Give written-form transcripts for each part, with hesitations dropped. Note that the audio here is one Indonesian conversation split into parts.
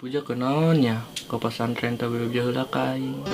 Puja ke naonnya ke pesantren teh bebeja heula ka aing.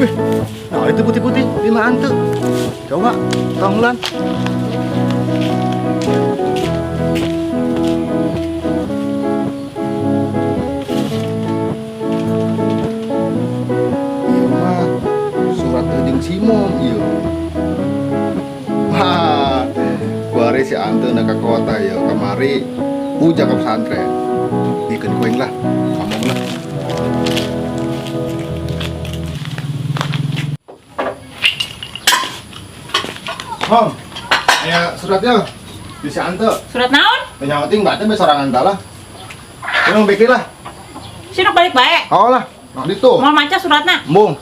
Wih, nah itu putih-putih di mana tuh? Coba, tonglan. Iya mah, surat jeung si Mom ieu. Wah, kuari si Ante na ka kota ya kamari puja ke pesantren. Bikin kuing lah, ngomong lah. Mom, aya suratnya bisa Ante. Surat naon? Penyawating mbak teh sorangan tah lah. Emang beki lah. Sinuk balik bae. Oh lah, nah ditu. Mau maca suratna? Bung.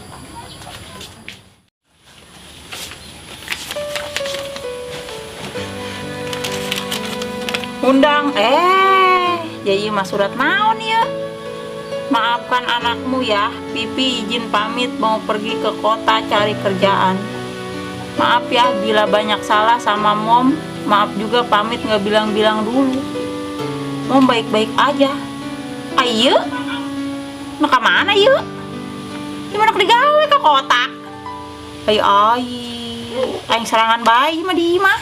Undang. Jadi mah surat naon ya? Maafkan anakmu ya, Pipi izin pamit mau pergi ke kota cari kerjaan. Maaf ya bila banyak salah sama Mom. Maaf juga pamit nggak bilang-bilang dulu. Mom baik-baik aja. Ayo, nak kemana yuk? Gimana digawe ke kota? Ayo, aing serangan bayi mah di mah.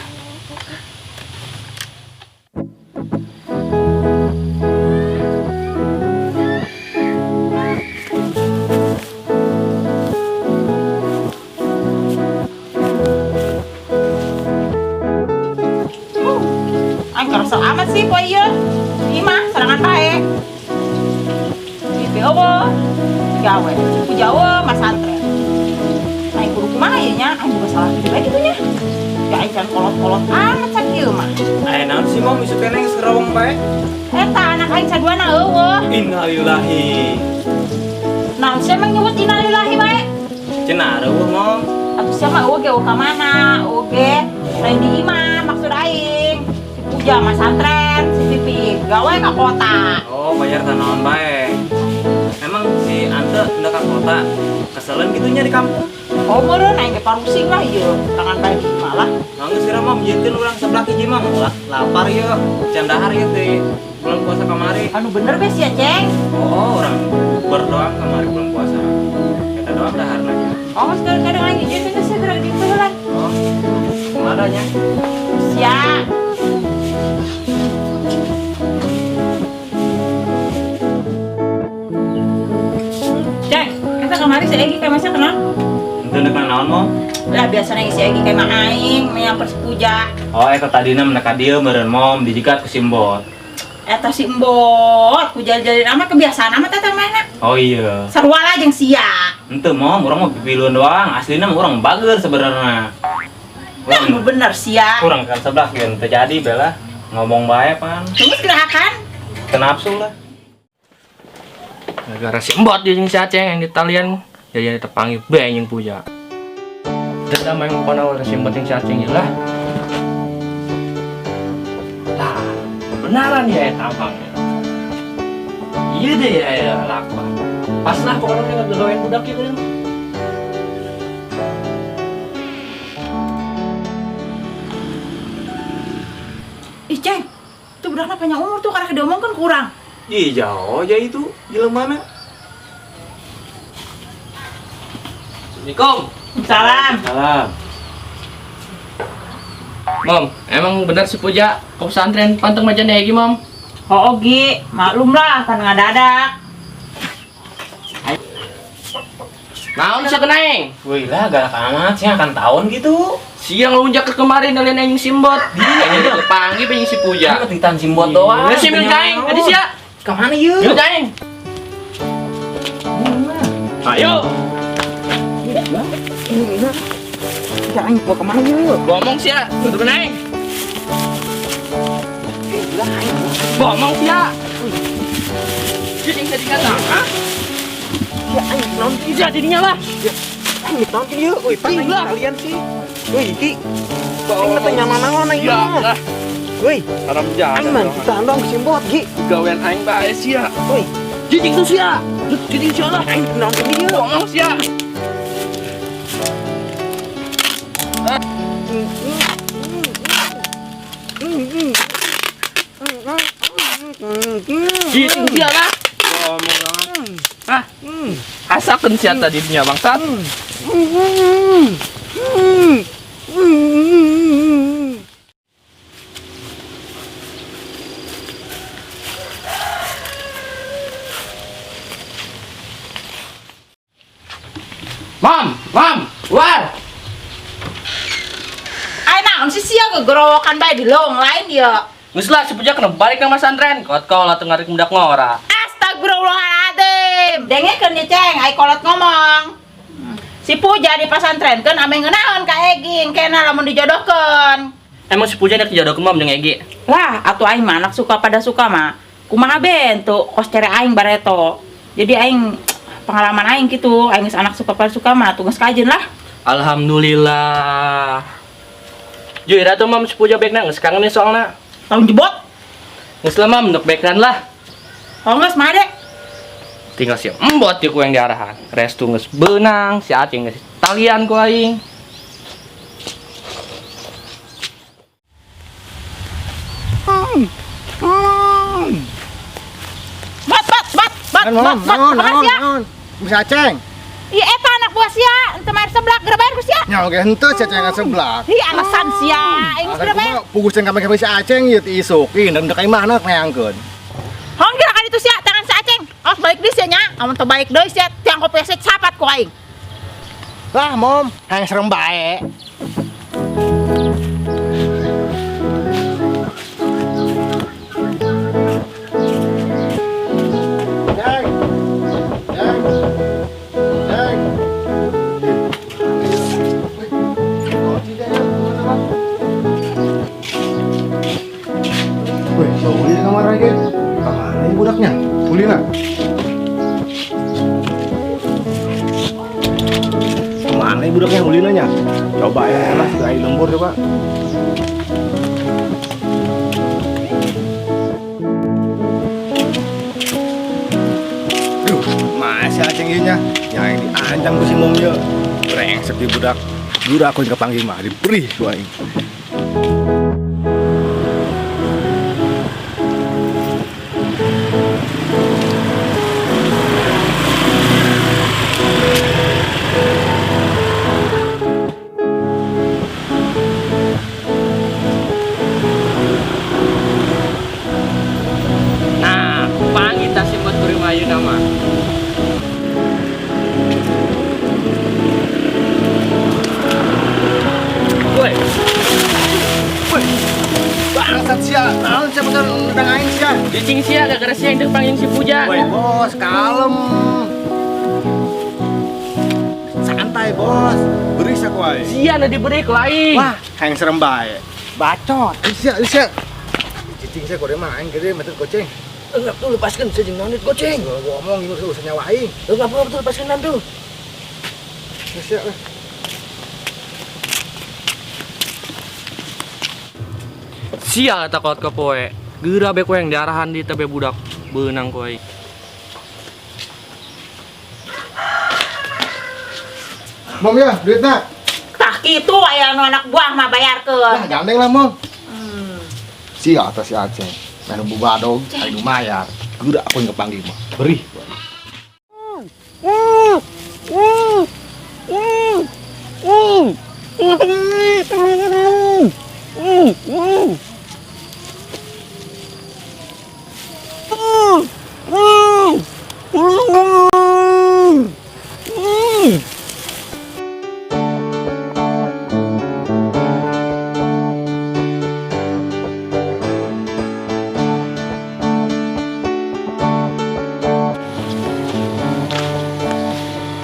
Aing kerasa amat sih poe ieu. Ieu mah serangan bae. Pipi eueuh, gawe. Ku Jawa mas santren. Aing kudu kumaha ieu nya? Aing juga salah gede bae kitu nya. Ya aing can kolot-kolot amat sak ieu mah. Aya naon sih Mom isu keneh serawong bae? Eta anak aing saduana eueuh. Innalillahi. Naon sia mah nyebut innalillahi bae? Cenah reueuh Mom. Atuh sia mah eueuh ge ka mana? Eueuh ge lain di imah maksud aing. Puja mas santren, si Pipi gawe ka kota. Oh, bayar tanaman bae. Emang si Ante udah ke kota, keselen gitunya di kampung. Oh meureun aing ge parusing lah ieu, tangan bae di imah lah. Mangga sih Mom, jeung urang sebelah hiji mah lapar ya, can dahar ya teh. Bulan puasa kamari. Anu bener bes ya, Ceng. Oh, orang berdoa kamari bulan puasa. Kita doa dahar aja. Oh, kadang-kadang aing ieu teh segera di heula. Oh, kumadanya. Sia. Ceng, kita kamari si Egi kayak masa kenal? Itu depan naon Mom? Lah biasanya si Egi kayak mah aing menyamper puja. Oh, eta tadina meneka dieu meureun Mom dijigat ku Simbot. Eta si Embot, ku jalin amat kebiasaan amat eta mainna. Oh iya. Sarua lah jeung sia. Henteu Mom, urang mah pipiluan doang. Aslina mah urang bager sebenarnya. Nah, nu bener sia. Urang kan sebelah geus teu jadi bela. Ngomong bae pan. Terus gerakan. Kenapsu lah. Gara-gara si Embot jeung si Aceng yang di talian jadi tepangi bae jeung puja. Kita main kono oleh si Embot jeung si Aceng lah. Lah, benaran ya tampangnya. Iya deh ya lakba. Pas lah pokoknya ngedoain budak ieu. Ih, Ceng. Itu budakna panjang umur tuh karena diomongkeun kurang. Ih, jauh aja itu. Jelema mana? Assalamualaikum. Salam. Salam. Mom, emang benar si Puja ke pesantren panteng macan Egi, Mom? Oh, Gi, maklum lah kan ngadadak. Naon sih kenaing? Wih lah, galak amat sih akan tahun gitu. Siang lunjak ke kemarin nalian anjing simbot. Ini dia kepanggil pengen si Puja. Kan titan simbot doang. Ya si Mil Jaing, tadi sia. Kemana yuk? Mil Jaing. Ayo. Jangan gua kemana yuk? Ngomong sia, tuh kenaing. Ngomong sia. Jadi tadi kata, ah? Ya, ayo nonton. Sia jadinya lah. Ayo nonton yuk. Wih, Ih, lah. kalian sih. Wih, Ki. Aing mah tanya mana ini. Ya, lah. Wih, Haram aing jangan. mah kita andong simbot, Ki. Gawean aing bae sia. Wih, Jijik tuh sia. Jadi sia lah. aing nonton yuk. Ngomong sia. Jijik sia lah. Ngomong lah. Ah, asakeun sia tadi nya bangsat. Mam, keluar. Ay naon sih sia gegorowokan bae di lowong lain ya. Geus lah si Puja kena balik nang pesantren. Kau lah teu ngarik mudak ngora. Astagfirullahaladzim. Dengekeun ya Ceng, ai kolot ngomong. Si Puja di pesantren kan ame ngeunaon ka Eging kena lamun dijodohkeun. Emang si Puja nek dijodohkeun Mam jeung Egi. Lah, atuh aing mah anak suka pada suka mah. Kumaha bentuk kos cere aing bareto. Jadi aing pengalaman aing gitu, aing geus anak suka pada suka mah tugas kajen lah. Alhamdulillah. Jadi ratu Mam si Puja baikna geus kangen nih soalna. Tahun jebot. Geus lah Mam nuk baikran lah. Oh geus mah dek. Tinggal si embot di ku yang diarahan. Restu geus beunang, si Acing geus talian ku aing. Bat. Bisa Ceng. Iya eta anak buah sia, teu main seblak geura bayar ku sia. Nya oge henteu sia Ceng sebelah. Hi alasan sia, aing geus geura bayar. Pugusan ka make si Aceng ieu ti isukin dan deuk imah anak neangkeun. Hong geura ka ditu sia tangan sa Aceng. Aos balik deui sia nya, amun teu baik deui sia tiang kopi set sapat ku aing. Lah mom, hayang serem bae. Wih, bawa di kamar lagi. Kemana ini budaknya? Ulina. Kemana ini budaknya Ulinanya? Coba ya lah, sudah lembur coba. Duh, masih aceng ieu nya. Yang diancam ku si momnya. Brengsek di budak. Gura aku kepanggil mah diberi ku aing. Nah, panggil tas si buat kuring ayu nama. Woi. Bangsat sia, naon sia betul ndang aing sia. Cicing sia gara-gara sia yang panggil si Puja. Woi, bos, kalem. Santai, bos. Beri sia ku aing. Sia na diberi ku aing. Wah, hayang serem bae. Bacot. Sia. Cicing sia kode mah aing gede metode goceng. Enggak tuh lepaskan saya jeung nonit goceng. Gua ngomong ieu usah nyawa aing. Enggak apa-apa tuh lepaskan nanti. Sia. Sia takut ke poe. Geura be ku yang diarahan di tebe budak beunang ku aing. Mom ya, duitna. Tah kitu aya anu anak buah mah bayarkeun. Lah, gandeng lah, Mom. Sia atas si Aceng. Menu bugadog, anu mayar. Geura aku yang kepanggil mah. Beri.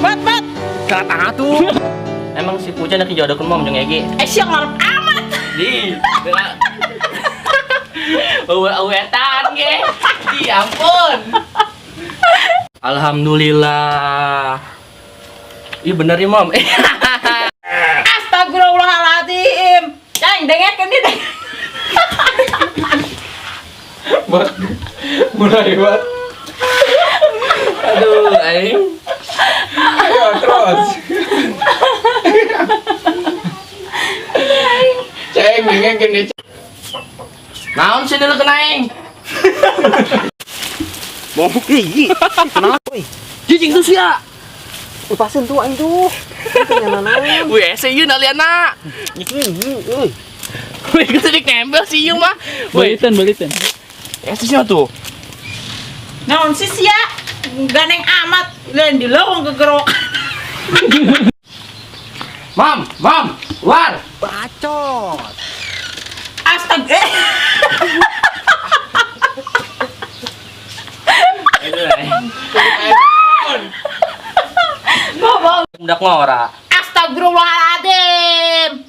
Bat. Kata tuh. Emang si Puja nak jodohkan mom jeung Egi. Siang ngarep amat. Di. Uwetan ge. Di ampun. Alhamdulillah. Iya bener ya, Mom. Astagfirullahaladzim. Cang, dengerin dia. Mulai, Bat. Aduh, aing. Ayo terus. Ceng, dengan gini. Naon sih dulu kena aing? Mau gigi. Kenapa? Woi. Jijing tuh sia. Lepasin tuh aing tuh. Nyanan. Wih, si Yun aliana. Euy. Wih, kita dikembel si Yun mah. Balitan. Itu siapa tuh? Naon sih sia? Ganeng amat. Lain di lawang kegerok. Mam, luar. Bacot. Astaga. Bawa. Budak ngora. Astagfirullahaladzim.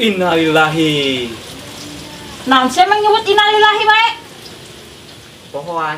Innalillahi. Naon sih emang nyebut innalillahi bae? Pohon.